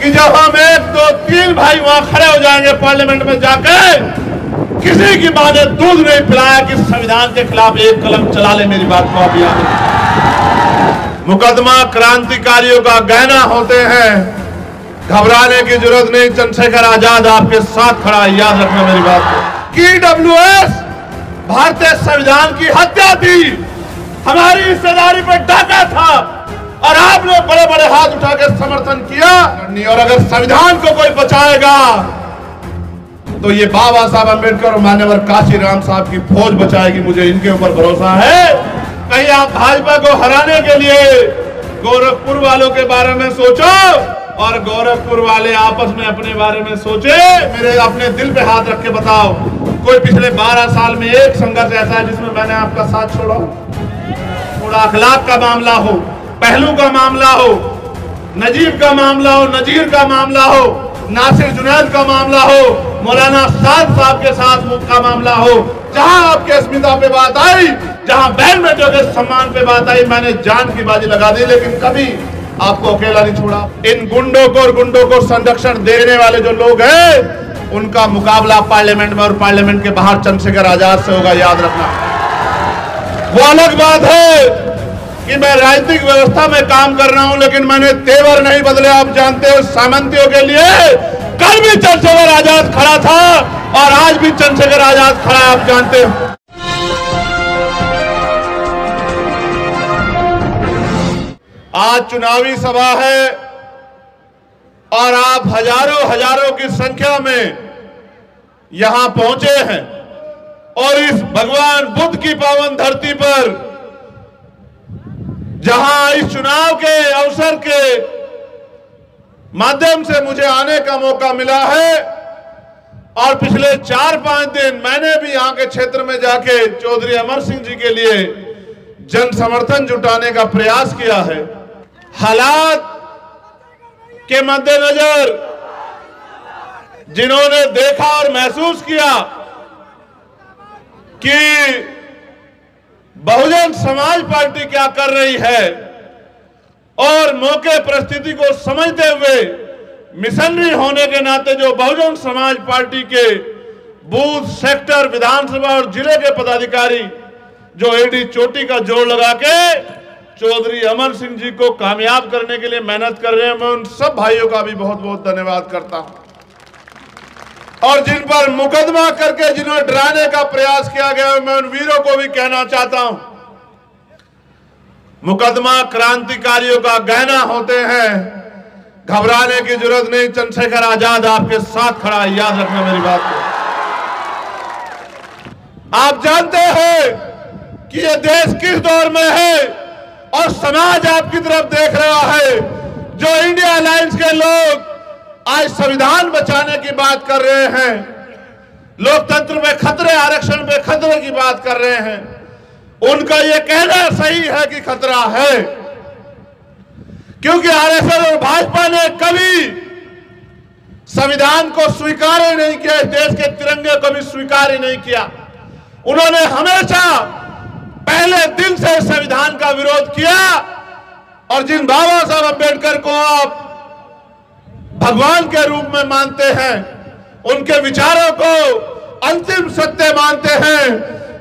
कि जब हम 1, 2, 3 भाई वहां खड़े हो जाएंगे पार्लियामेंट में जाकर, किसी की मां ने दूध नहीं पिलाया कि संविधान के खिलाफ एक कलम चला ले। मेरी बात को आप याद रखें। मुकदमा क्रांतिकारियों का गहना होते हैं, घबराने की जरूरत नहीं। चंद्रशेखर आजाद आपके साथ खड़ा है, याद रखना मेरी बात को। ईडब्ल्यूएस भारतीय संविधान की हत्या थी, हमारी हिस्सेदारी पर डाका था और आपने बड़े बड़े हाथ उठाकर समर्थन किया। और अगर संविधान को कोई बचाएगा तो ये बाबा साहब अंबेडकर और मान्यवर काशीराम साहब की फौज बचाएगी, मुझे इनके ऊपर भरोसा है। कहीं आप भाजपा को हराने के लिए गोरखपुर वालों के बारे में सोचो और गोरखपुर वाले आपस में अपने बारे में सोचे। मेरे अपने दिल पे हाथ रख के बताओ, कोई पिछले 12 साल में एक संघर्ष ऐसा है जिसमें मैंने आपका साथ छोड़ा? थोड़ा अखलाक का मामला हो, पहलू का मामला हो, नजीब का मामला हो, नजीर का मामला हो, नासिर जुनैद का मामला हो, मौलाना साद साहब के साथ का मामला हो, जहां आपके अस्मिता पे बात आई, जहां बहन बेटियों के सम्मान पे बात आई, मैंने जान की बाजी लगा दी, लेकिन कभी आपको अकेला नहीं छोड़ा। इन गुंडों को संरक्षण देने वाले जो लोग हैं, उनका मुकाबला पार्लियामेंट में और पार्लियामेंट के बाहर चंद्रशेखर आजाद से होगा, याद रखना। वो अलग बात है कि मैं राजनीतिक व्यवस्था में काम कर रहा हूं, लेकिन मैंने तेवर नहीं बदले। आप जानते हो, सामंतियों के लिए कल भी चंद्रशेखर आजाद खड़ा था और आज भी चंद्रशेखर आजाद खड़ा है, आप जानते हो। आज चुनावी सभा है और आप हजारों की संख्या में यहां पहुंचे हैं और इस भगवान बुद्ध की पावन धरती पर, जहां इस चुनाव के अवसर के माध्यम से मुझे आने का मौका मिला है और पिछले 4-5 दिन मैंने भी यहां के क्षेत्र में जाके चौधरी अमर सिंह जी के लिए जन समर्थन जुटाने का प्रयास किया है। हालात के मद्देनजर जिन्होंने देखा और महसूस किया कि बहुजन समाज पार्टी क्या कर रही है और मौके परिस्थिति को समझते हुए मिशनरी होने के नाते जो बहुजन समाज पार्टी के बूथ, सेक्टर, विधानसभा और जिले के पदाधिकारी जो एडी चोटी का जोर लगा के चौधरी अमर सिंह जी को कामयाब करने के लिए मेहनत कर रहे हैं, मैं उन सब भाइयों का भी बहुत बहुत धन्यवाद करता हूं। और जिन पर मुकदमा करके जिन्होंने डराने का प्रयास किया गया, मैं उन वीरों को भी कहना चाहता हूं, मुकदमा क्रांतिकारियों का गहना होते हैं, घबराने की जरूरत नहीं। चंद्रशेखर आजाद आपके साथ खड़ा है, याद रखना मेरी बात को। आप जानते हैं कि यह देश किस दौर में है और समाज आपकी तरफ देख रहा है। जो इंडिया अलायंस के लोग आज संविधान बचाने की बात कर रहे हैं, लोकतंत्र में खतरे, आरक्षण पे खतरे की बात कर रहे हैं, उनका यह कहना सही है कि खतरा है, क्योंकि आरएसएस और भाजपा ने कभी संविधान को स्वीकार ही नहीं किया, इस देश के तिरंगे को भी स्वीकार ही नहीं किया। उन्होंने हमेशा पहले दिन से संविधान का विरोध किया और जिन बाबा साहब अंबेडकर को आप भगवान के रूप में मानते हैं, उनके विचारों को अंतिम सत्य मानते हैं,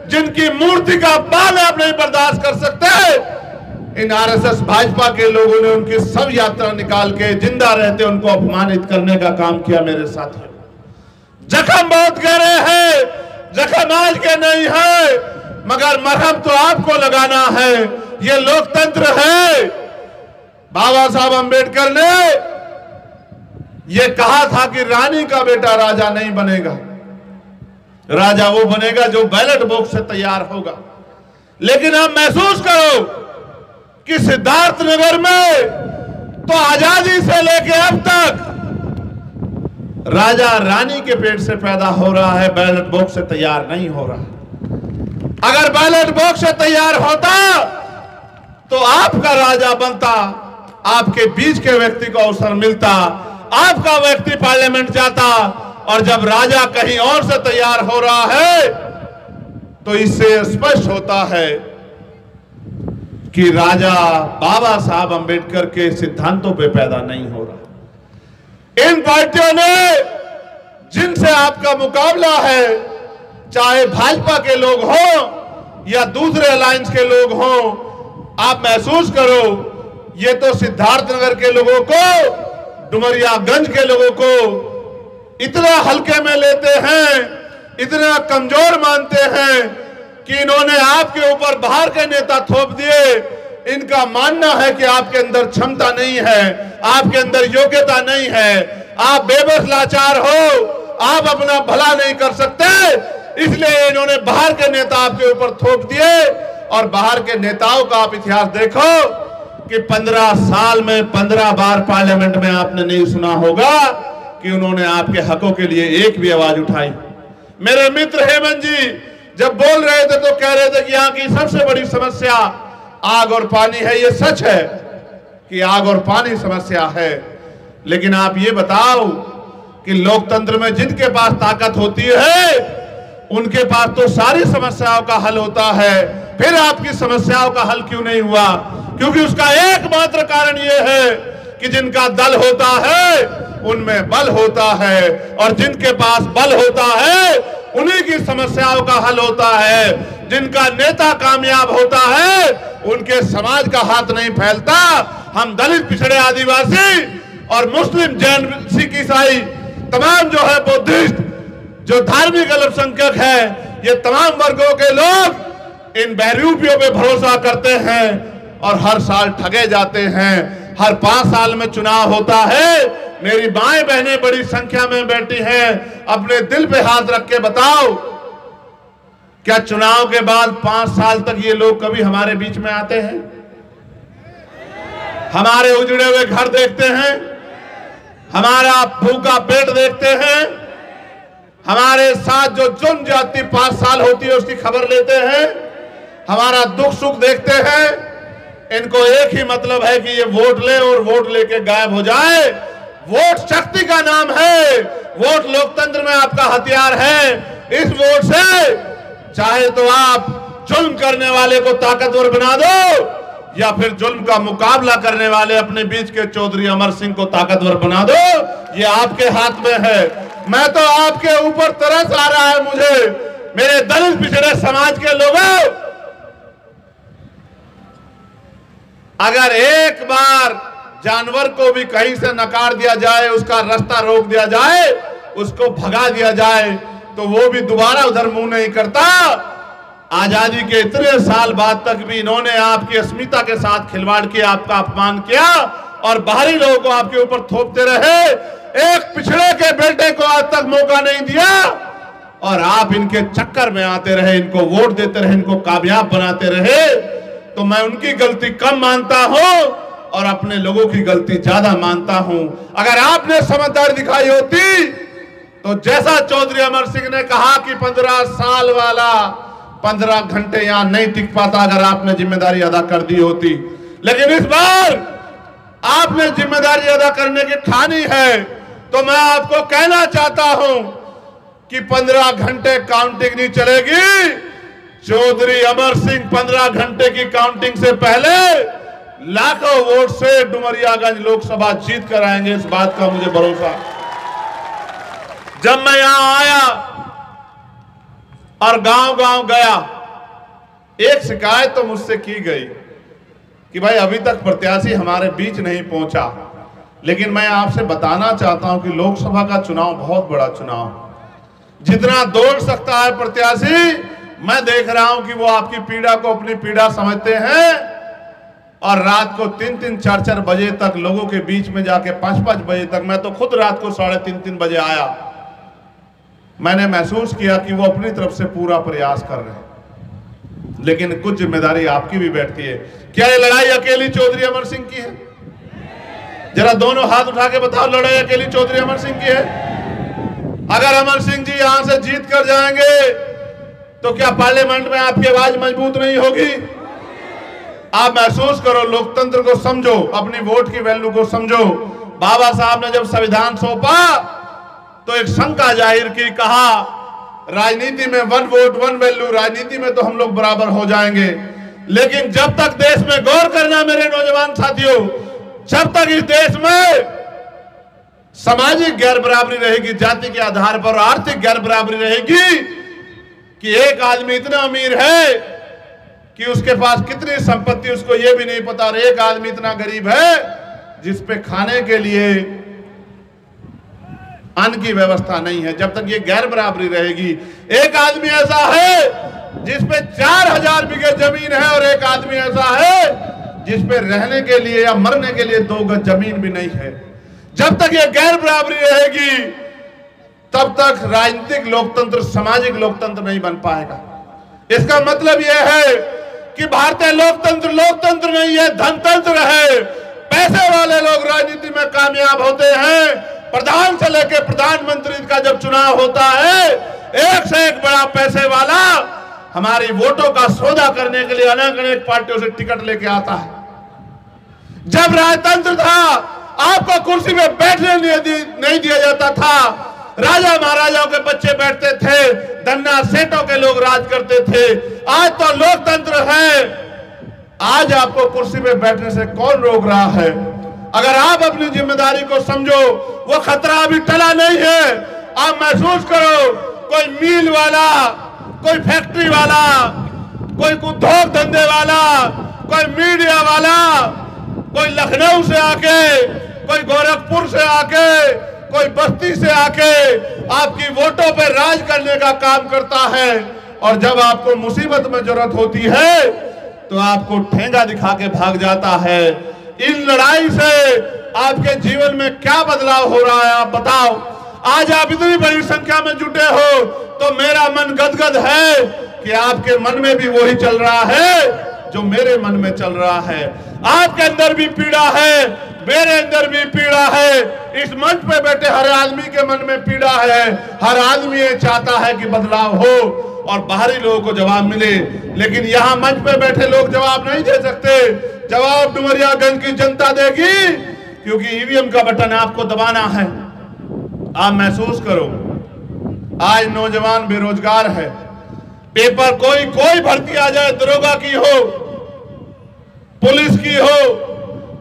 जिनकी मूर्ति का बाल आप नहीं बर्दाश्त कर सकते, इन आरएसएस भाजपा के लोगों ने उनकी सब यात्रा निकाल के जिंदा रहते उनको अपमानित करने का काम किया। मेरे साथियों, जख्म बहुत गहरे हैं, जख्म आज के नहीं है, मगर मरहम तो आपको लगाना है। ये लोकतंत्र है। बाबा साहब अंबेडकर ने यह कहा था कि रानी का बेटा राजा नहीं बनेगा, राजा वो बनेगा जो बैलेट बॉक्स से तैयार होगा। लेकिन आप महसूस करो कि सिद्धार्थनगर में तो आजादी से लेके अब तक राजा रानी के पेट से पैदा हो रहा है, बैलेट बॉक्स से तैयार नहीं हो रहा। अगर बैलेट बॉक्स से तैयार होता तो आपका राजा बनता, आपके बीच के व्यक्ति को अवसर मिलता, आपका व्यक्ति पार्लियामेंट जाता। और जब राजा कहीं और से तैयार हो रहा है तो इससे स्पष्ट होता है कि राजा बाबा साहब अंबेडकर के सिद्धांतों पे पैदा नहीं हो रहा। इन पार्टियों ने जिनसे आपका मुकाबला है, चाहे भाजपा के लोग हों या दूसरे अलायंस के लोग हों, आप महसूस करो ये तो सिद्धार्थनगर के लोगों को, डुमरियागंज के लोगों को इतना हल्के में लेते हैं, इतना कमजोर मानते हैं कि इन्होंने आपके ऊपर बाहर के नेता थोप दिए। इनका मानना है कि आपके अंदर क्षमता नहीं है, आपके अंदर योग्यता नहीं है, आप बेबस लाचार हो, आप अपना भला नहीं कर सकते, इसलिए इन्होंने बाहर के नेता आपके ऊपर थोप दिए। और बाहर के नेताओं का आप इतिहास देखो कि 15 साल में 15 बार पार्लियामेंट में आपने नहीं सुना होगा कि उन्होंने आपके हकों के लिए एक भी आवाज उठाई। मेरे मित्र हेमंत जी जब बोल रहे थे तो कह रहे थे कि यहाँ की सबसे बड़ी समस्या आग और पानी है। ये सच है कि आग और पानी समस्या है, लेकिन आप ये बताओ कि लोकतंत्र में जिनके पास ताकत होती है उनके पास तो सारी समस्याओं का हल होता है, फिर आपकी समस्याओं का हल क्यों नहीं हुआ? क्योंकि उसका एकमात्र कारण यह है कि जिनका दल होता है उनमें बल होता है, और जिनके पास बल होता है उन्हीं की समस्याओं का हल होता है। जिनका नेता कामयाब होता है उनके समाज का हाथ नहीं फैलता। हम दलित, पिछड़े, आदिवासी और मुस्लिम, जैन, सिख, ईसाई, तमाम जो है बुद्धिस्ट, जो धार्मिक अल्पसंख्यक है, ये तमाम वर्गों के लोग इन बहरूपियों पे भरोसा करते हैं और हर साल ठगे जाते हैं। हर 5 साल में चुनाव होता है। मेरी माएं बहनें बड़ी संख्या में बैठी हैं, अपने दिल पे हाथ रख के बताओ, क्या चुनाव के बाद 5 साल तक ये लोग कभी हमारे बीच में आते हैं? हमारे उजड़े हुए घर देखते हैं, हमारा भूखा पेट देखते हैं, हमारे साथ जो जुर्म जाती 5 साल होती है उसकी खबर लेते हैं, हमारा दुख सुख देखते हैं। इनको एक ही मतलब है कि ये वोट ले और वोट लेके गायब हो जाए। वोट शक्ति का नाम है, वोट लोकतंत्र में आपका हथियार है। इस वोट से चाहे तो आप जुल्म करने वाले को ताकतवर बना दो या फिर जुल्म का मुकाबला करने वाले अपने बीच के चौधरी अमर सिंह को ताकतवर बना दो, ये आपके हाथ में है। मैं तो आपके ऊपर तरस आ रहा है मुझे, मेरे दलित पिछड़े समाज के लोगों, अगर एक बार जानवर को भी कहीं से नकार दिया जाए, उसका रास्ता रोक दिया जाए, उसको भगा दिया जाए, तो वो भी दोबारा उधर मुंह नहीं करता। आजादी के इतने साल बाद तक भी इन्होंने आपकी अस्मिता के साथ खिलवाड़ किया, आपका अपमान किया और बाहरी लोगों को आपके ऊपर थोपते रहे। एक पिछड़े के बेटे को आज तक मौका नहीं दिया और आप इनके चक्कर में आते रहे, इनको वोट देते रहे, इनको कामयाब बनाते रहे। तो मैं उनकी गलती कम मानता हूं और अपने लोगों की गलती ज्यादा मानता हूं। अगर आपने समझदारी दिखाई होती तो जैसा चौधरी अमर सिंह ने कहा कि 15 साल वाला 15 घंटे यहां नहीं टिक पाता, अगर आपने जिम्मेदारी अदा कर दी होती। लेकिन इस बार आपने जिम्मेदारी अदा करने की ठानी है, तो मैं आपको कहना चाहता हूं कि 15 घंटे काउंटिंग नहीं चलेगी। चौधरी अमर सिंह 15 घंटे की काउंटिंग से पहले लाखों वोट से डुमरियागंज लोकसभा जीत कर आएंगे, इस बात का मुझे भरोसा। जब मैं यहां आया और गांव-गांव गया, एक शिकायत तो मुझसे की गई कि भाई अभी तक प्रत्याशी हमारे बीच नहीं पहुंचा। लेकिन मैं आपसे बताना चाहता हूं कि लोकसभा का चुनाव बहुत बड़ा चुनाव, जितना दौड़ सकता है प्रत्याशी, मैं देख रहा हूं कि वो आपकी पीड़ा को अपनी पीड़ा समझते हैं और रात को 3-3, 4-4 बजे तक लोगों के बीच में जाके 5-5 बजे तक, मैं तो खुद रात को 3:30 बजे आया, मैंने महसूस किया कि वो अपनी तरफ से पूरा प्रयास कर रहे हैं। लेकिन कुछ जिम्मेदारी आपकी भी बैठती है। क्या ये लड़ाई अकेली चौधरी अमर सिंह की है? जरा दोनों हाथ उठा के बताओ, लड़ाई अकेली चौधरी अमर सिंह की है? अगर अमर सिंह जी यहां से जीत कर जाएंगे तो क्या पार्लियामेंट में आपकी आवाज मजबूत नहीं होगी? आप महसूस करो, लोकतंत्र को समझो, अपनी वोट की वैल्यू को समझो। बाबा साहब ने जब संविधान सौंपा तो एक शंका जाहिर की, कहा राजनीति में 1 वोट 1 वैल्यू, राजनीति में तो हम लोग बराबर हो जाएंगे। लेकिन जब तक देश में गौर करना मेरे नौजवान साथियों, जब तक इस देश में सामाजिक गैर बराबरी रहेगी जाति के आधार पर, आर्थिक गैर बराबरी रहेगी कि एक आदमी इतना अमीर है कि उसके पास कितनी संपत्ति उसको ये भी नहीं पता, और एक आदमी इतना गरीब है जिस पे खाने के लिए अन्न की व्यवस्था नहीं है। जब तक ये गैर बराबरी रहेगी, एक आदमी ऐसा है जिस पे 4000 बीघे जमीन है और एक आदमी ऐसा है जिस पे रहने के लिए या मरने के लिए 2 गज जमीन भी नहीं है, जब तक ये गैर बराबरी रहेगी तब तक राजनीतिक लोकतंत्र, सामाजिक लोकतंत्र नहीं बन पाएगा। इसका मतलब यह है कि भारतीय लोकतंत्र लोकतंत्र नहीं है, धनतंत्र है। पैसे वाले लोग राजनीति में कामयाब होते हैं। प्रधान से लेकर प्रधानमंत्री का जब चुनाव होता है, एक से एक बड़ा पैसे वाला हमारी वोटों का सौदा करने के लिए अनेक पार्टियों से टिकट लेके आता है। जब राजतंत्र था, आपको कुर्सी में बैठने नहीं दिया जाता था, राजा महाराजाओं के बच्चे बैठते थे, धन्ना सेठों के लोग राज करते थे। आज तो लोकतंत्र है, आज आपको कुर्सी पे बैठने से कौन रोक रहा है? अगर आप अपनी जिम्मेदारी को समझो, वो खतरा अभी टला नहीं है। आप महसूस करो, कोई मिल वाला, कोई फैक्ट्री वाला, कोई उद्योग धंधे वाला, कोई मीडिया वाला, कोई लखनऊ से आके, कोई गोरखपुर से आके, कोई बस्ती से आके आपकी वोटों पर राज करने का काम करता है, और जब आपको मुसीबत में जरूरत होती है तो आपको ठेंगा दिखा के भाग जाता है। इन लड़ाई से आपके जीवन में क्या बदलाव हो रहा है, आप बताओ। आज आप इतनी बड़ी संख्या में जुटे हो तो मेरा मन गदगद है कि आपके मन में भी वही चल रहा है जो मेरे मन में चल रहा है। आपके अंदर भी पीड़ा है, मेरे अंदर भी पीड़ा है। इस मंच पे बैठे हर आदमी के मन में पीड़ा है। हर आदमी ये चाहता है कि बदलाव हो और बाहरी लोगों को जवाब मिले, लेकिन यहाँ मंच पे बैठे लोग जवाब नहीं दे सकते। जवाब डुमरियागंज की जनता देगी, क्योंकि ईवीएम का बटन आपको दबाना है। आप महसूस करो, आज नौजवान बेरोजगार है। पेपर कोई भर्ती आ जाए, दरोगा की हो, पुलिस की हो,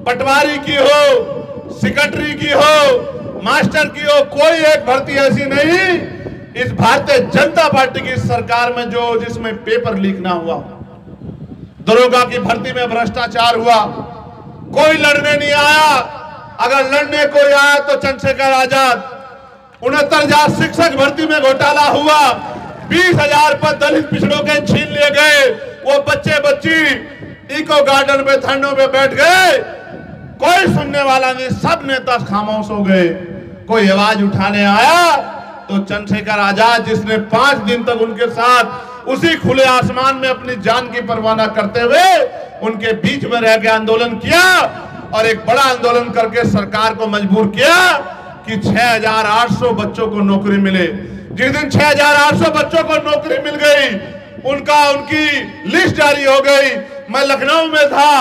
पटवारी की हो, सेक्रेटरी की हो, मास्टर की हो, कोई एक भर्ती ऐसी नहीं इस भारतीय जनता पार्टी की सरकार में जो जिसमें पेपर लीक ना हुआ। दरोगा की भर्ती में भ्रष्टाचार हुआ, कोई लड़ने नहीं आया। अगर लड़ने कोई आया तो चंद्रशेखर आजाद। 69,000 शिक्षक भर्ती में घोटाला हुआ, 20,000 पद दलित पिछड़ों के छीन लिए गए। वो बच्चे बच्ची इको गार्डन में धरनों में बैठ गए, कोई सुनने वाला नहीं, सब नेता खामोश हो गए। कोई आवाज उठाने आया तो चंद्रशेखर आजाद, जिसने 5 दिन तक उनके साथ उसी खुले आसमान में अपनी जान की परवाह न करते हुए उनके बीच में रह के आंदोलन किया और एक बड़ा आंदोलन करके सरकार को मजबूर किया कि 6,800 बच्चों को नौकरी मिले। जिस दिन 6,800 बच्चों को नौकरी मिल गई, उनकी लिस्ट जारी हो गई। मैं लखनऊ में था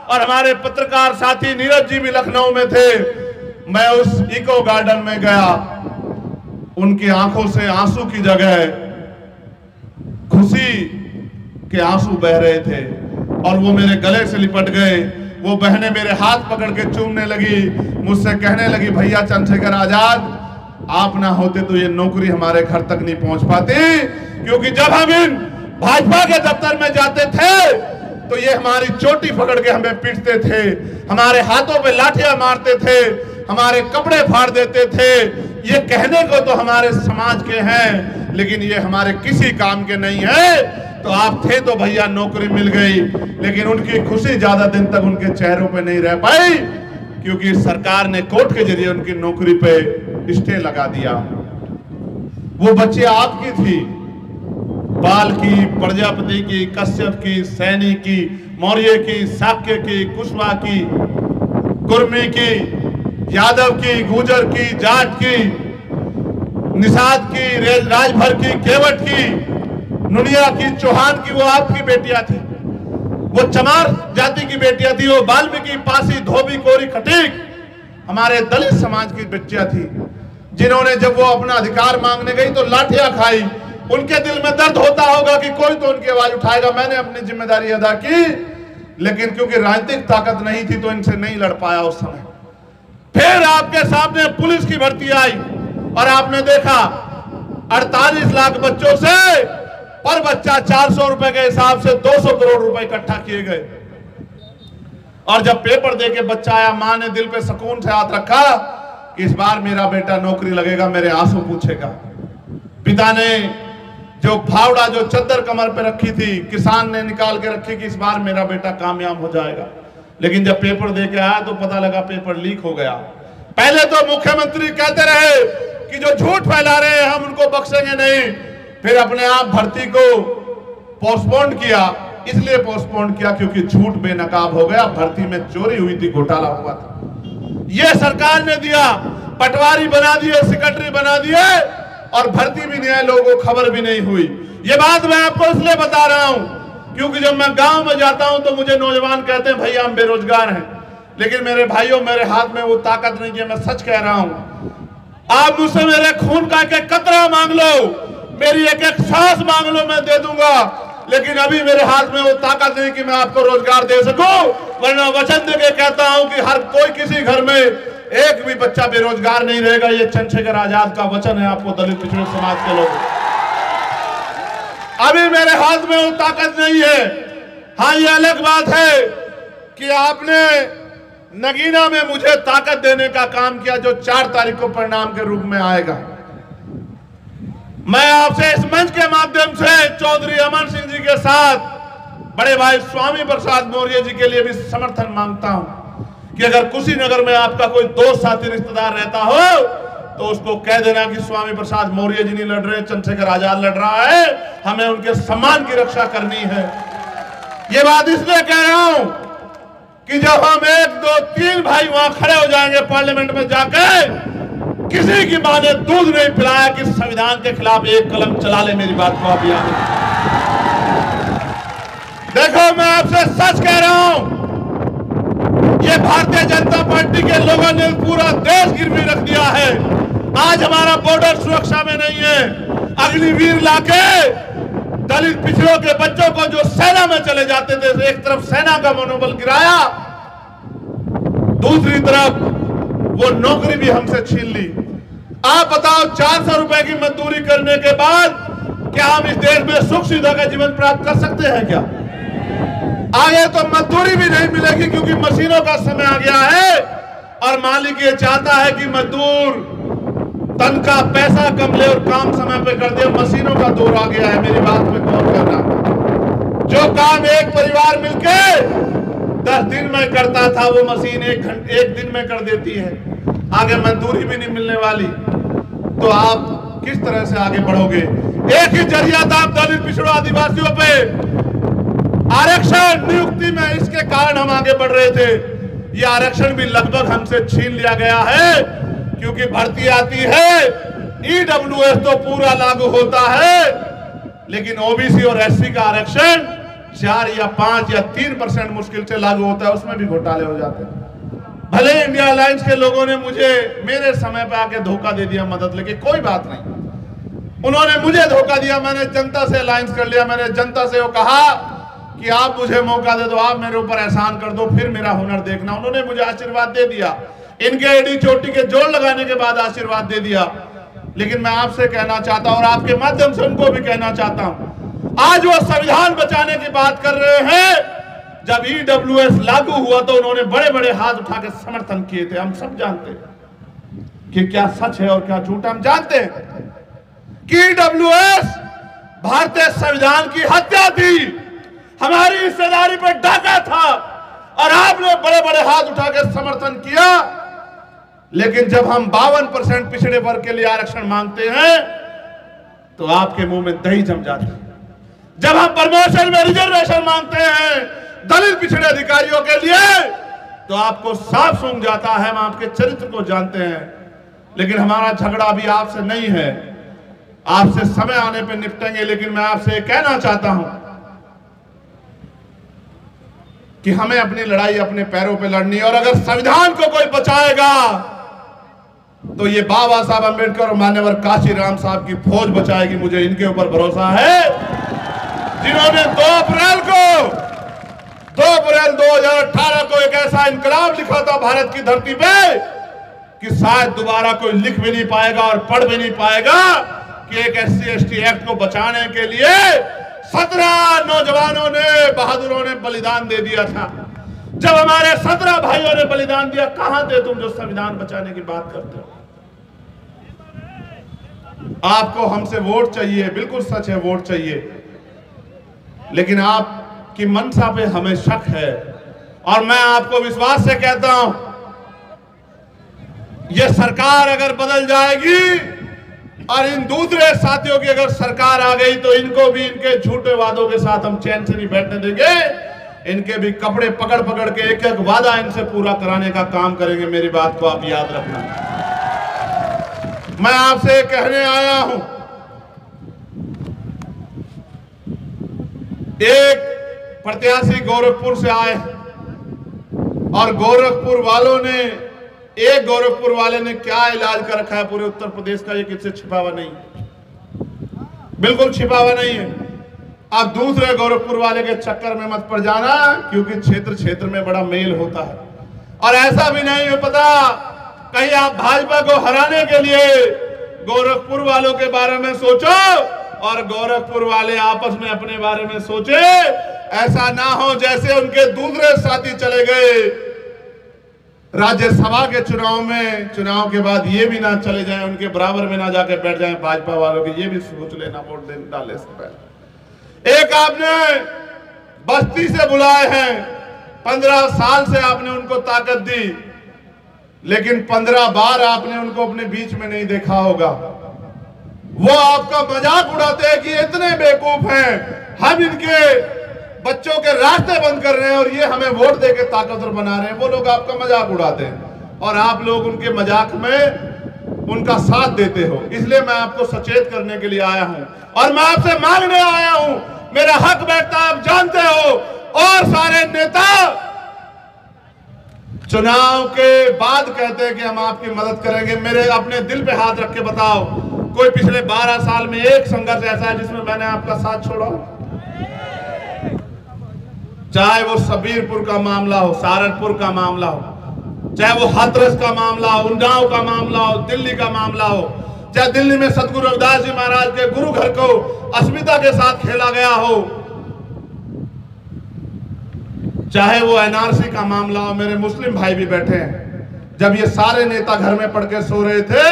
और हमारे पत्रकार साथी नीरज जी भी लखनऊ में थे। मैं उस इको गार्डन में गया, उनकी आंखों से आंसू की जगह खुशी के आंसू बह रहे थे और वो मेरे गले से लिपट गए। वो बहनें मेरे हाथ पकड़ के चूमने लगी, मुझसे कहने लगी, भैया चंद्रशेखर आजाद, आप ना होते तो ये नौकरी हमारे घर तक नहीं पहुंच पाती। क्योंकि जब हम इन भाजपा के दफ्तर में जाते थे तो ये हमारी चोटी पकड़ के हमें पीटते थे, हमारे हाथों पे लाठियां मारते थे, हमारे कपड़े फाड़ देते थे। ये कहने को तो हमारे समाज के हैं, लेकिन ये हमारे किसी काम के नहीं है। तो आप थे तो भैया नौकरी मिल गई, लेकिन उनकी खुशी ज्यादा दिन तक उनके चेहरों पे नहीं रह पाई, क्योंकि सरकार ने कोर्ट के जरिए उनकी नौकरी पे स्टे लगा दिया। वो बच्ची आपकी थी, बाल की, प्रजापति की, कश्यप की, सैनी की, मौर्य की, शाक्य की, कुशवाहा की, कुर्मी की, यादव की, गुर्जर की, जाट की, निषाद की, राजभर की, केवट की, नुनिया की, चौहान की, वो आपकी बेटियां थी। वो चमार जाति की बेटियां थी। वो वाल्मीकि, पासी, धोबी, कोरी, खटीक हमारे दलित समाज की बच्चियां थी, जिन्होंने जब वो अपना अधिकार मांगने गई तो लाठियां खाई। उनके दिल में दर्द होता होगा कि कोई तो उनकी आवाज उठाएगा। मैंने अपनी जिम्मेदारी अदा की, लेकिन क्योंकि राजनीतिक ताकत नहीं थी तो इनसे नहीं लड़ पाया उस समय। फिर आपके सामने पुलिस की भर्ती आई और आपने देखा 48 लाख बच्चों से पर बच्चा 400 रुपए के हिसाब से 200 करोड़ रुपए इकट्ठा किए गए। और जब पेपर देके बच्चा आया, मां ने दिल पे सुकून से हाथ रखा कि इस बार मेरा बेटा नौकरी लगेगा, मेरे आंसू पूछेगा। पिता ने जो फावड़ा, जो चद्दर कमर पे रखी थी, किसान ने निकाल के रखी कि इस बार मेरा बेटा कामयाब हो जाएगा। लेकिन जब पेपर देके आया तो पता लगा पेपर लीक हो गया। पहले तो मुख्यमंत्री कहते रहे कि जो झूठ फैला रहे हैं हम उनको बख्शेंगे नहीं, फिर अपने आप भर्ती को पोस्टपोन किया। इसलिए पोस्टपोन किया क्योंकि झूठ बेनकाब हो गया, भर्ती में चोरी हुई थी, घोटाला हुआ था। यह सरकार ने दिया, पटवारी बना दिए, सेक्रेटरी बना दिए और भर्ती भी नहीं है, लोगों को खबर भी नहीं हुई। ये बात मैं आपको इसलिए बता रहा हूं क्योंकि जब मैं गांव में जाता हूं तो मुझे नौजवान कहते हैं भैया हम बेरोजगार हैं। लेकिन मेरे भाइयों, मेरे हाथ में वो ताकत नहीं है, मैं सच कह रहा हूं। आप मुझसे मेरे खून का एक कतरा मांग लो, मेरी एक एक सांस मांग लो, मैं दे दूंगा। लेकिन अभी मेरे हाथ में वो ताकत नहीं कि मैं आपको रोजगार दे सकूं, वरना वचन देके कहता हूं कि हर कोई, किसी घर में एक भी बच्चा बेरोजगार नहीं रहेगा। ये चंद्रशेखर आजाद का वचन है आपको, दलित पिछड़े समाज के लोग। अभी मेरे हाथ में वो ताकत नहीं है। हाँ, ये अलग बात है कि आपने नगीना में मुझे ताकत देने का काम किया, जो 4 तारीख को परिणाम के रूप में आएगा। मैं आपसे इस मंच के माध्यम से चौधरी अमन सिंह जी के साथ बड़े भाई स्वामी प्रसाद मौर्य जी के लिए भी समर्थन मांगता हूं कि अगर कुशीनगर में आपका कोई दोस्त साथी रिश्तेदार रहता हो तो उसको कह देना कि स्वामी प्रसाद मौर्य जी नहीं लड़ रहे, चंद्रशेखर आजाद लड़ रहा है, हमें उनके सम्मान की रक्षा करनी है। ये बात इसलिए कह रहा हूं कि जब हम 1, 2, 3 भाई वहां खड़े हो जाएंगे पार्लियामेंट में जाकर, किसी की मां ने दूध नहीं पिलाया कि संविधान के खिलाफ एक कलम चला ले। मेरी बात को आप याद रखें। देखो, मैं आपसे सच कह रहा हूं, ये भारतीय जनता पार्टी के लोगों ने पूरा देश गिरवी रख दिया है। आज हमारा बॉर्डर सुरक्षा में नहीं है। अग्निवीर लाके दलित पिछड़ों के बच्चों को जो सेना में चले जाते थे, एक तरफ सेना का मनोबल गिराया, दूसरी तरफ वो नौकरी भी हमसे छीन ली। आप बताओ, 400 रुपए की मजदूरी करने के बाद क्या हम इस देश में सुख सुविधा का जीवन प्राप्त कर सकते हैं क्या? आगे तो मजदूरी भी नहीं मिलेगी क्योंकि मशीनों का समय आ गया है और मालिक ये चाहता है कि मजदूर तन का पैसा कम ले और काम समय पे कर दे। मशीनों का दौर आ गया है। मेरी बात पे गौर करना। जो काम एक परिवार मिलके 10 दिन में करता था, वो मशीन एक दिन में कर देती है। आगे मजदूरी भी नहीं मिलने वाली, तो आप किस तरह से आगे बढ़ोगे? एक ही जरिया था आप दलित पिछड़ों आदिवासियों पे आरक्षण नियुक्ति में, इसके कारण हम आगे बढ़ रहे थे। ये आरक्षण भी लगभग हमसे छीन लिया गया है क्योंकि भर्ती आती है, ईडब्ल्यूएस तो पूरा लागू होता है, लेकिन ओबीसी और एससी का आरक्षण 4 या 5 या 3% मुश्किल से लागू होता है, उसमें भी घोटाले हो जाते हैं। भले इंडिया अलायंस के लोगों ने मुझे मेरे समय पे आके धोखा दे दिया मदद लेके, कोई बात नहीं। उन्होंने मुझे धोखा दिया, मैंने जनता से अलायंस कर लिया। मैंने जनता से वो कहा कि आप मुझे मौका दे दो, आप मेरे ऊपर एहसान कर दो, फिर मेरा हुनर देखना। उन्होंने मुझे आशीर्वाद दे दिया, इनके एडी चोटी के जोड़ लगाने के बाद आशीर्वाद दे दिया। लेकिन मैं आपसे कहना चाहता हूं और आपके माध्यम से उनको भी कहना चाहता हूं, आज वो संविधान बचाने की बात कर रहे हैं। जब ईडब्ल्यूएस लागू हुआ तो उन्होंने बड़े बड़े हाथ उठा के समर्थन किए थे। हम सब जानते हैं कि क्या सच है और क्या झूठ। हम जानते हैं कि ईडब्ल्यूएस भारतीय संविधान की हत्या थी, हमारी हिस्सेदारी पर डाका था और आपने बड़े बड़े हाथ उठा के समर्थन किया। लेकिन जब हम 52% पिछड़े वर्ग के लिए आरक्षण मांगते हैं तो आपके मुंह में दही जम जाती है। जब हम प्रमोशन में रिजर्वेशन मांगते हैं दलित पिछड़े अधिकारियों के लिए तो आपको साफ सूंघ जाता है। हम आपके चरित्र को जानते हैं, लेकिन हमारा झगड़ा भी आपसे नहीं है, आपसे समय आने पर निपटेंगे। लेकिन मैं आपसे कहना चाहता हूं कि हमें अपनी लड़ाई अपने पैरों पे लड़नी है और अगर संविधान को कोई बचाएगा तो ये बाबा साहब अंबेडकर और मान्यवर काशीराम साहब की फौज बचाएगी। मुझे इनके ऊपर भरोसा है, जिन्होंने 2 अप्रैल 2018 को एक ऐसा इनकलाब लिखा था भारत की धरती पे कि शायद दोबारा कोई लिख भी नहीं पाएगा और पढ़ भी नहीं पाएगा कि एक SC/ST एक्ट को बचाने के लिए 17 नौजवानों ने, बहादुरों ने बलिदान दे दिया था। जब हमारे 17 भाइयों ने बलिदान दिया, कहां थे तुम जो संविधान बचाने की बात करते हो? आपको हमसे वोट चाहिए, बिल्कुल सच है, वोट चाहिए, लेकिन आपकी मंशा पे हमें शक है। और मैं आपको विश्वास से कहता हूं, यह सरकार अगर बदल जाएगी और इन दूसरे साथियों की अगर सरकार आ गई तो इनको भी इनके झूठे वादों के साथ हम चैन से नहीं बैठने देंगे। इनके भी कपड़े पकड़ पकड़ के एक एक वादा इनसे पूरा कराने का काम करेंगे। मेरी बात को आप याद रखना। मैं आपसे कहने आया हूं, एक प्रत्याशी गोरखपुर से आए और गोरखपुर वालों ने, एक गोरखपुर वाले ने क्या इलाज कर रखा है पूरे उत्तर प्रदेश का, ये किससे छिपा हुआ नहीं, बिल्कुल छिपा हुआ नहीं है। आप दूसरे गोरखपुर वाले के चक्कर में मत पड़ जाना, क्योंकि क्षेत्र क्षेत्र में बड़ा मेल होता है। और ऐसा भी नहीं है पता, कहीं आप भाजपा को हराने के लिए गोरखपुर वालों के बारे में सोचो और गोरखपुर वाले आपस में अपने बारे में सोचे। ऐसा ना हो जैसे उनके दूसरे साथी चले गए राज्यसभा के चुनाव में, चुनाव के बाद ये भी ना चले जाएं, उनके बराबर में ना जाके बैठ जाएं भाजपा वालों के। ये भी सोच लेना वोट डालने से पहले। एक आपने बस्ती से बुलाए हैं, 15 साल से आपने उनको ताकत दी, लेकिन 15 बार आपने उनको अपने बीच में नहीं देखा होगा। वो आपका मजाक उड़ाते हैं कि इतने बेवकूफ हैं, हम इनके बच्चों के रास्ते बंद कर रहे हैं और ये हमें वोट देके ताकतवर बना रहे हैं। वो लोग आपका मजाक उड़ाते हैं और आप लोग उनके मजाक में उनका साथ देते हो। इसलिए मैं आपको सचेत करने के लिए आया हूं और मैं आपसे मांगने आया हूं, मेरा हक बैठता आप जानते हो। और सारे नेता चुनाव के बाद कहते हैं कि हम आपकी मदद करेंगे। मेरे अपने दिल पे हाथ रख के बताओ, कोई पिछले 12 साल में एक संघर्ष ऐसा है जिसमें मैंने आपका साथ छोड़ा? चाहे वो सबीरपुर का मामला हो, सहारनपुर का मामला हो, चाहे वो हाथरस का मामला हो, उन्नाव का मामला हो, दिल्ली का मामला हो, चाहे दिल्ली में सतगुरु रविदास जी महाराज के गुरु घर को अस्मिता के साथ खेला गया हो, चाहे वो NRC का मामला हो। मेरे मुस्लिम भाई भी बैठे हैं। जब ये सारे नेता घर में पड़ के सो रहे थे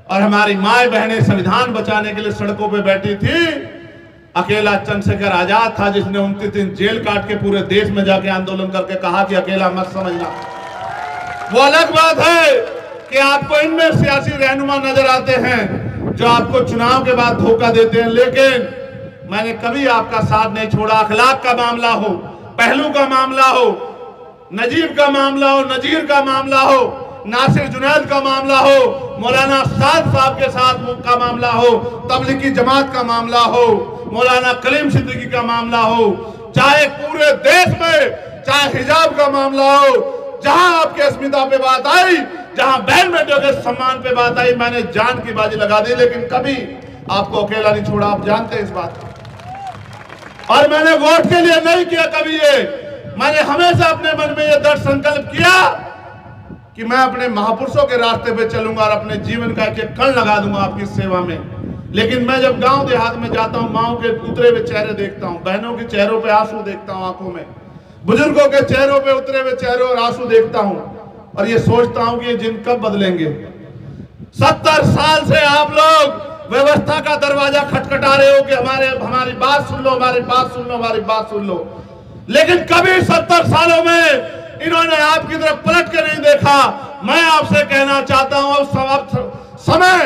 और हमारी माए बहनें संविधान बचाने के लिए सड़कों पे बैठी थी, अकेला चंद्रशेखर आजाद था जिसने 29 दिन जेल काट के पूरे देश में जाके आंदोलन करके कहा कि अकेला मत समझना। वो अलग बात है कि आपको इनमें सियासी रहनुमा नजर आते हैं जो आपको चुनाव के बाद धोखा देते हैं, लेकिन मैंने कभी आपका साथ नहीं छोड़ा। अखलाक का मामला हो, पहलू का मामला हो, नजीब का मामला हो, नजीर का मामला हो, नासिर जुनैद का मामला हो, मौलाना साद साहब के साथ का मामला हो, तबलीगी जमात का मामला हो, मौलाना कलीम सिद्दीकी का मामला हो, चाहे पूरे देश में चाहे हिजाब का मामला हो, जहां आपके अस्मिता पे बात आई, जहां बहन बेटियों के सम्मान पे बात आई, मैंने जान की बाजी लगा दी, लेकिन कभी आपको अकेला नहीं छोड़ा। आप जानते हैं इस बात को। और मैंने वोट के लिए नहीं किया कभी ये, मैंने हमेशा अपने मन में ये दृढ़ संकल्प किया कि मैं अपने महापुरुषों के रास्ते पे चलूंगा और अपने जीवन का एक कण लगा दूंगा आपकी सेवा में। लेकिन मैं जब गांव देहात में जाता हूं, माओ के उतरे हुए चेहरे देखता हूं, बहनों के चेहरों पे आंसू देखता हूं आंखों में, बुजुर्गों के चेहरों पे उतरे हुए चेहरों और आंसू देखता हूं और ये सोचता हूं कि ये दिन कब बदलेंगे। 70 साल से आप लोग व्यवस्था का दरवाजा खटखटा रहे हो कि हमारी बात सुन लो, हमारी बात सुन लो, हमारी बात सुन लो, लेकिन कभी 70 सालों में इन्होंने आपकी तरफ पलट के नहीं देखा। मैं आपसे कहना चाहता हूं, अब समय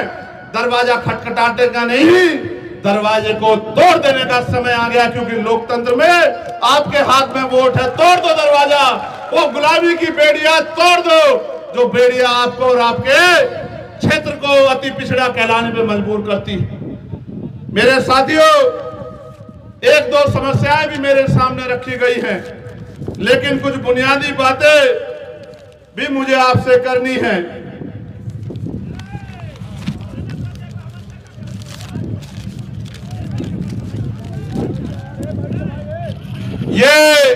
दरवाजा खटखटाने का नहीं, दरवाजे को तोड़ देने का समय आ गया, क्योंकि लोकतंत्र में आपके हाथ में वोट है। तोड़ दो दरवाजा, वो गुलामी की बेड़िया तोड़ दो जो बेड़िया आपको और आपके क्षेत्र को अति पिछड़ा कहलाने पे मजबूर करती है। मेरे साथियों, एक दो समस्याएं भी मेरे सामने रखी गई हैं, लेकिन कुछ बुनियादी बातें भी मुझे आपसे करनी है। ये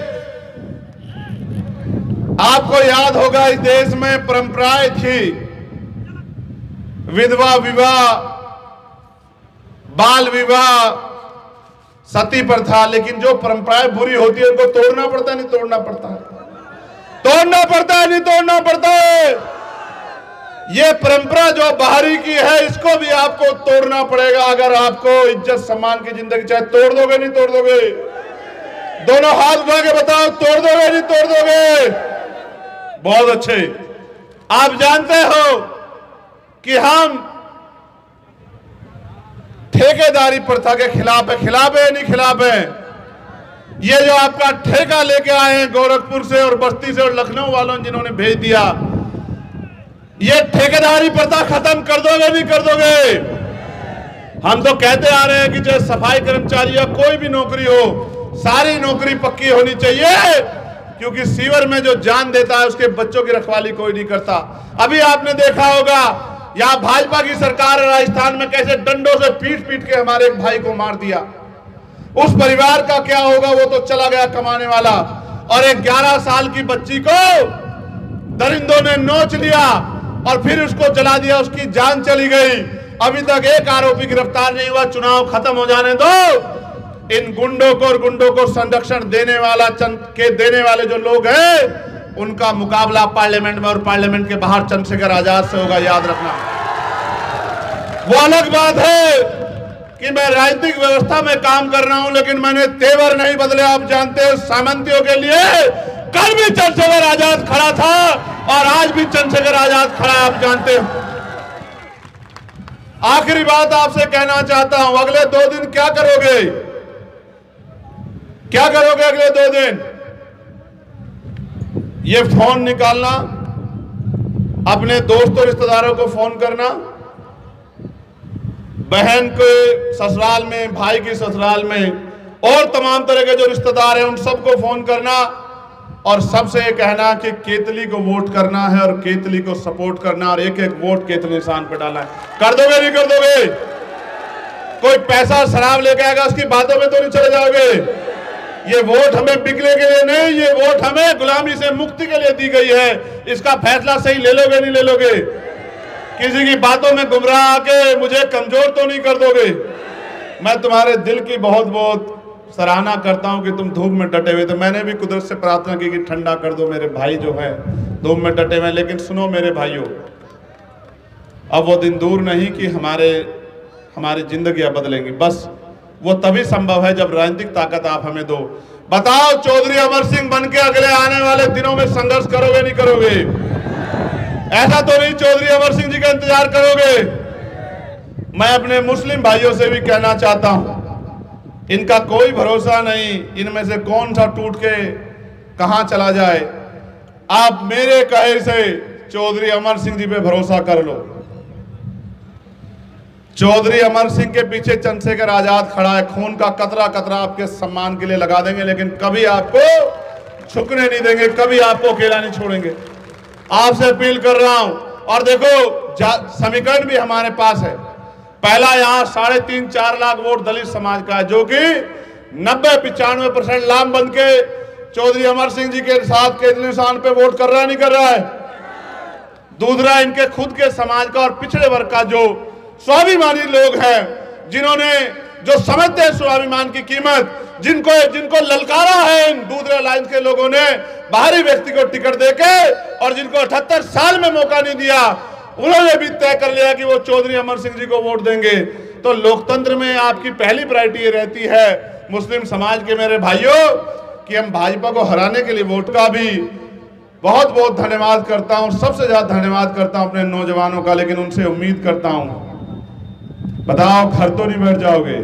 आपको याद होगा, इस देश में परंपराएं थी विधवा विवाह, बाल विवाह, सती प्रथा, लेकिन जो परंपराएं बुरी होती है उनको तोड़ना पड़ता है, नहीं तोड़ना पड़ता है? तोड़ना पड़ता है, नहीं तोड़ना पड़ता है? ये परंपरा जो बाहरी की है इसको भी आपको तोड़ना पड़ेगा अगर आपको इज्जत सम्मान की जिंदगी चाहे। तोड़ दोगे, नहीं तोड़ दोगे? दोनों हाथ उठा के बताओ, तोड़ दोगे, नहीं तोड़ दोगे? बहुत अच्छे। आप जानते हो कि हम ठेकेदारी प्रथा के खिलाफ है। खिलाफ है, नहीं खिलाफ है? ये जो आपका ठेका लेके आए हैं गोरखपुर से और बस्ती से और लखनऊ वालों जिन्होंने भेज दिया, ये ठेकेदारी प्रथा खत्म कर दोगे, नहीं कर दोगे? हम तो कहते आ रहे हैं कि चाहे सफाई कर्मचारी या कोई भी नौकरी हो, सारी नौकरी पक्की होनी चाहिए, क्योंकि सीवर में जो जान देता है उसके बच्चों की रखवाली कोई नहीं करता। अभी आपने देखा होगा यहाँ भाजपा की सरकार राजस्थान में कैसे डंडों से पीट पीट के हमारे एक भाई को मार दिया। उस परिवार का क्या होगा? वो तो चला गया कमाने वाला, और एक 11 साल की बच्ची को दरिंदों ने नोच लिया और फिर उसको जला दिया, उसकी जान चली गई। अभी तक एक आरोपी गिरफ्तार नहीं हुआ। चुनाव खत्म हो जाने दो, इन गुंडों को और गुंडों को संरक्षण देने वाले जो लोग हैं उनका मुकाबला पार्लियामेंट में और पार्लियामेंट के बाहर चंद्रशेखर आजाद से होगा, याद रखना। वो अलग बात है कि मैं राजनीतिक व्यवस्था में काम कर रहा हूं, लेकिन मैंने तेवर नहीं बदले। आप जानते हैं सामंतियों के लिए कल भी चंद्रशेखर आजाद खड़ा था और आज भी चंद्रशेखर आजाद खड़ा है, आप जानते हो। आखिरी बात आपसे कहना चाहता हूं, अगले 2 दिन क्या करोगे? क्या करोगे अगले 2 दिन? ये फोन निकालना, अपने दोस्तों रिश्तेदारों को फोन करना, बहन के ससुराल में, भाई की ससुराल में, और तमाम तरह के जो रिश्तेदार हैं उन सबको फोन करना और सबसे ये कहना कि केतली को वोट करना है और केतली को सपोर्ट करना और एक एक वोट केतली निशान पे डालना है। कर दोगे, नहीं कर दोगे? कोई पैसा शराब लेके आएगा उसकी बातों में तो नहीं चले जाओगे? ये वोट हमें बिकने के लिए नहीं, ये वोट हमें गुलामी से मुक्ति के लिए दी गई है। इसका फैसला सही ले लोगे, नहीं ले लोगे? किसी की बातों में गुमराह आके मुझे कमजोर तो नहीं कर दोगे? मैं तुम्हारे दिल की बहुत बहुत सराहना करता हूं कि तुम धूप में डटे हुए थे। मैंने भी कुदरत से प्रार्थना की कि ठंडा कर दो मेरे भाई जो है धूप में डटे हुए। लेकिन सुनो मेरे भाइयों, अब वो दिन दूर नहीं कि हमारी जिंदगियां बदलेंगी। बस वो तभी संभव है जब राजनीतिक ताकत आप हमें दो। बताओ, चौधरी अमर सिंह बनके अगले आने वाले दिनों में संघर्ष करोगे, नहीं करोगे? ऐसा तो नहीं चौधरी अमर सिंह जी का इंतजार करोगे? मैं अपने मुस्लिम भाइयों से भी कहना चाहता हूं, इनका कोई भरोसा नहीं, इनमें से कौन सा टूट के कहां चला जाए। आप मेरे कहे से चौधरी अमर सिंह जी पे भरोसा कर लो। चौधरी अमर सिंह के पीछे चंद्रशेखर आजाद खड़ा है। खून का कतरा कतरा आपके सम्मान के लिए लगा देंगे, लेकिन कभी आपको झुकने नहीं देंगे, कभी आपको अकेला नहीं छोड़ेंगे। आपसे अपील कर रहा हूं। और देखो, समीकरण भी हमारे पास है। पहला, यहां 3.5-4 लाख वोट दलित समाज का है, जो कि 90-95% लामबंद के चौधरी अमर सिंह जी के साथ केतली निशान पे वोट कर रहा है, नहीं कर रहा है? दूसरा, इनके खुद के समाज का और पिछड़े वर्ग का जो स्वाभिमानी लोग हैं, जिन्होंने जो समझते हैं स्वाभिमान की कीमत, जिनको ललकारा है इन दूसरे अलायंस के लोगों ने बाहरी व्यक्ति को टिकट देके, और जिनको 78 साल में मौका नहीं दिया, उन्होंने भी तय कर लिया कि वो चौधरी अमर सिंह जी को वोट देंगे। तो लोकतंत्र में आपकी पहली प्रायोरिटी ये रहती है मुस्लिम समाज के मेरे भाइयों कि हम भाजपा को हराने के लिए वोट का भी बहुत बहुत धन्यवाद करता हूं। सबसे ज्यादा धन्यवाद करता हूं अपने नौजवानों का, लेकिन उनसे उम्मीद करता हूं, बताओ घर तो नहीं बैठ जाओगे?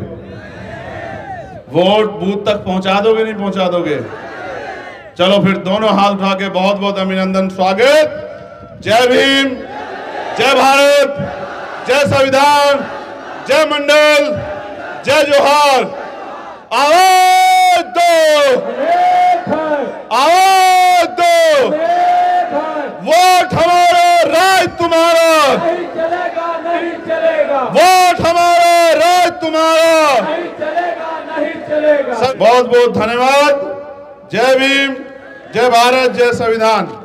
वोट बूथ तक पहुंचा दोगे, नहीं पहुंचा दोगे? चलो फिर दोनों हाथ उठा के बहुत बहुत अभिनंदन, स्वागत। जय भीम, जय भारत, जय संविधान, जय मंडल, जय जोहार। आवाज दो, आवाज दो, वोट हमारा, राज तुम्हारा, नहीं चलेगा, नहीं चलेगा, वोट हमारा, राज तुम्हारा, नहीं चलेगा, नहीं चलेगा। बहुत बहुत धन्यवाद। जय भीम, जय भारत, जय संविधान।